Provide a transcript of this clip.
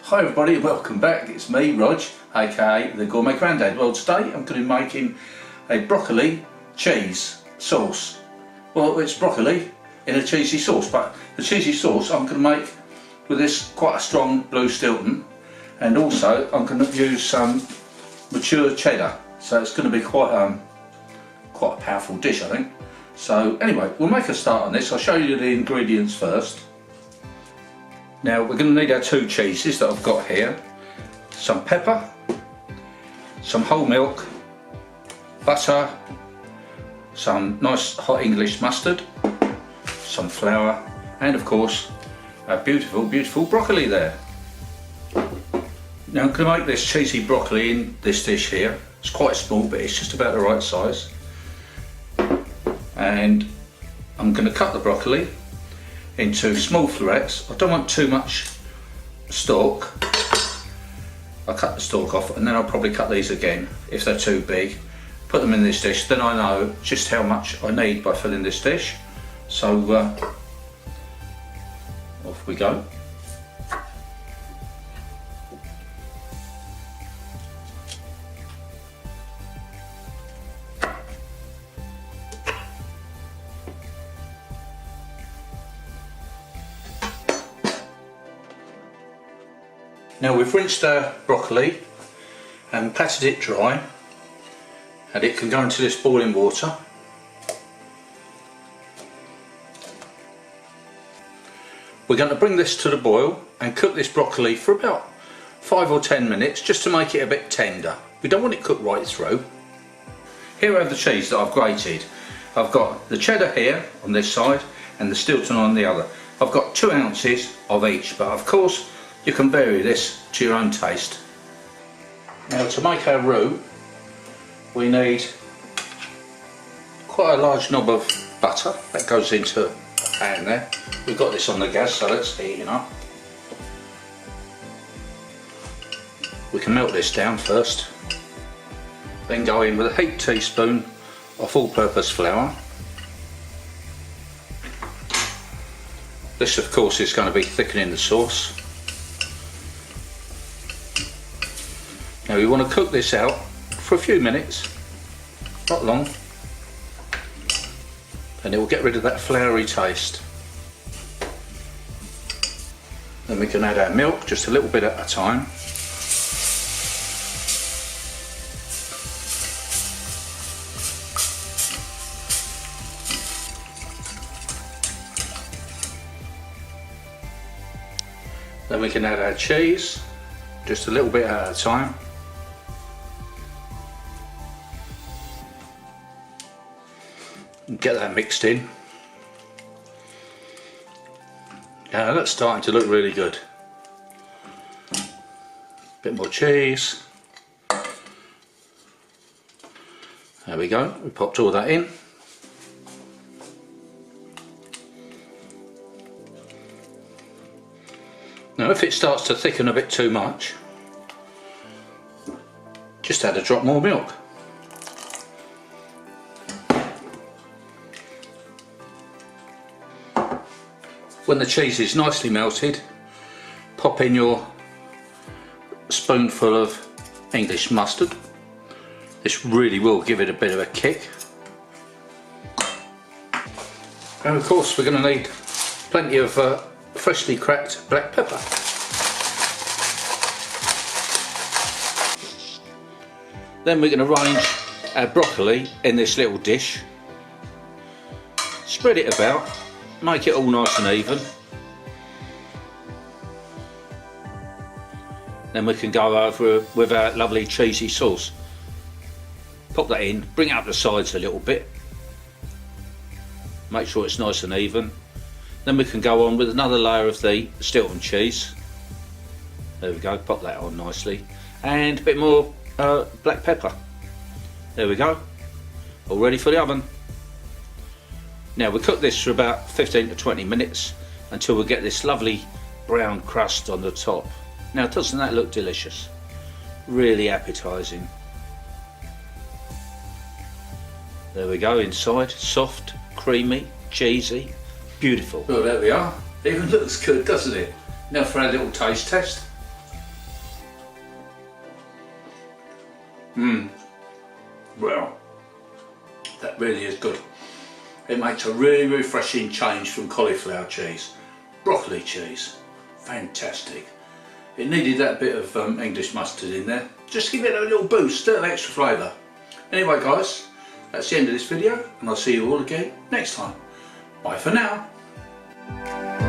Hi everybody, welcome back. It's me, Rog, aka the Gourmet Grandad. Well, today I'm going to be making a broccoli cheese sauce. Well, it's broccoli in a cheesy sauce, but the cheesy sauce I'm going to make with this quite a strong blue Stilton, and also I'm going to use some mature cheddar. So it's going to be quite a powerful dish, I think. So anyway, we'll make a start on this. I'll show you the ingredients first. Now we're going to need our two cheeses that I've got here, some pepper, some whole milk, butter, some nice hot English mustard, some flour, and of course a beautiful broccoli there. Now I'm going to make this cheesy broccoli in this dish here. It's quite small, but it's just about the right size. And I'm going to cut the broccoli into small florets. I don't want too much stalk. I'll cut the stalk off, and then I'll probably cut these again if they're too big. Put them in this dish, then I know just how much I need by filling this dish. So off we go. Now we've rinsed our broccoli and patted it dry, and it can go into this boiling water. We're going to bring this to the boil and cook this broccoli for about 5 or 10 minutes just to make it a bit tender. We don't want it cooked right through. Here are the cheese that I've grated. I've got the cheddar here on this side and the Stilton on the other. I've got 2 ounces of each, but of course you can vary this to your own taste. Now to make our roux, we need quite a large knob of butter that goes into a pan there. We've got this on the gas, so let's heat it up. We can melt this down first, then go in with a heaped teaspoon of all-purpose flour. This of course is going to be thickening the sauce. Now we want to cook this out for a few minutes, not long, and it will get rid of that floury taste. Then we can add our milk, just a little bit at a time. Then we can add our cheese, just a little bit at a time. Get that mixed in. Now that's starting to look really good. Bit more cheese. There we go, we popped all that in. Now if it starts to thicken a bit too much, just add a drop more milk. When the cheese is nicely melted, pop in your spoonful of English mustard. This really will give it a bit of a kick. And of course we're going to need plenty of freshly cracked black pepper. Then we're going to arrange our broccoli in this little dish. Spread it about. Make it all nice and even. Then we can go over with our lovely cheesy sauce. Pop that in, bring it up the sides a little bit. Make sure it's nice and even. Then we can go on with another layer of the Stilton cheese. There we go, pop that on nicely. And a bit more black pepper. There we go. All ready for the oven. Now we cook this for about 15 to 20 minutes until we get this lovely brown crust on the top. Now doesn't that look delicious? Really appetising. There we go, inside, soft, creamy, cheesy, beautiful. Well, there we are. It even looks good, doesn't it? Now for our little taste test. Well, that really is good. It makes a really refreshing change from cauliflower cheese. Broccoli cheese, fantastic. It needed that bit of English mustard in there. Just give it a little boost, a little extra flavour. Anyway guys, that's the end of this video and I'll see you all again next time. Bye for now.